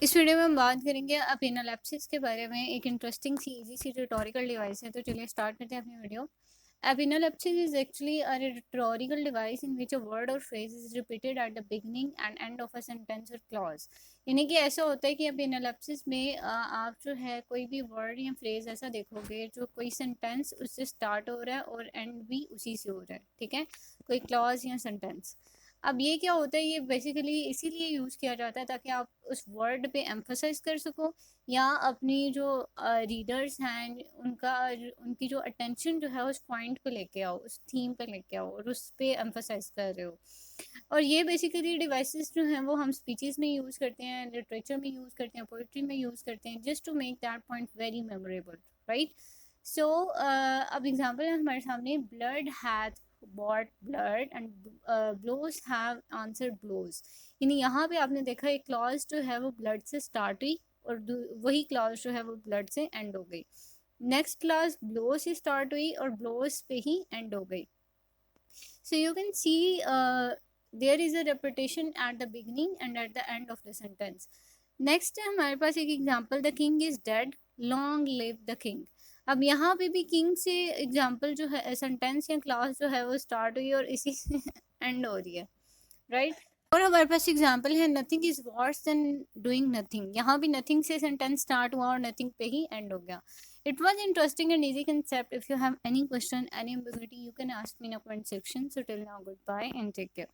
इस वीडियो में हम बात करेंगे एपिनालेप्सिस के बारे में। एक इंटरेस्टिंग सी इजी सी रिटोरिकल डिवाइस है, तो चलिए स्टार्ट करते हैं अपनी video. Epanalepsis is actually a rhetorical device in which a word or phrase is repeated at the beginning and end of a sentence or clause। यानी कि ऐसा होता है कि एपिनालेप्सिस में आप जो है कोई भी वर्ड या फ्रेज ऐसा देखोगे जो कोई सेंटेंस उससे स्टार्ट हो रहा है और एंड भी उसी से हो रहा है, ठीक है, कोई क्लॉज या सेंटेंस। अब ये क्या होता है, ये बेसिकली इसीलिए यूज़ किया जाता है ताकि आप उस वर्ड पे एम्फोसाइज कर सको या अपनी जो रीडर्स हैं उनका उनकी जो अटेंशन जो है उस पॉइंट पे लेके आओ, उस थीम पे लेके आओ और उस पे एम्फोसाइज कर रहे हो। और ये बेसिकली डिवाइसेस जो हैं वो हम स्पीचेस में यूज़ करते हैं, लिटरेचर में यूज़ करते हैं, पोइट्री में यूज़ करते हैं, just to make that point very memorable, right. So अब एग्जांपल है हमारे सामने, blood hath bought blood and blows have answered blows. यानी यहाँ पे आपने देखा एक क्लॉज जो है वो ब्लड से स्टार्ट हुई और वही क्लॉज जो है वो ब्लड से एंड हो गई। नेक्स्ट क्लॉज ब्लो से स्टार्ट हुई और ब्लोज पे ही एंड हो गई। So you can see there is a repetition at the beginning and at the end of the sentence. Next है हमारे पास एक example, the king is dead long live the king. अब यहाँ पे भी किंग से एग्जाम्पल जो है सेंटेंस या क्लास जो है वो स्टार्ट हुई और इसी से एंड हो रही है, राइट। और हमारे पास एग्जाम्पल है, nothing is worse than doing nothing. यहाँ भी नथिंग से सेंटेंस स्टार्ट हुआ और नथिंग पे ही एंड हो गया। It was interesting and easy concept. If you have any question, any ambiguity, you can ask me in a comment section. So till now, goodbye and take care.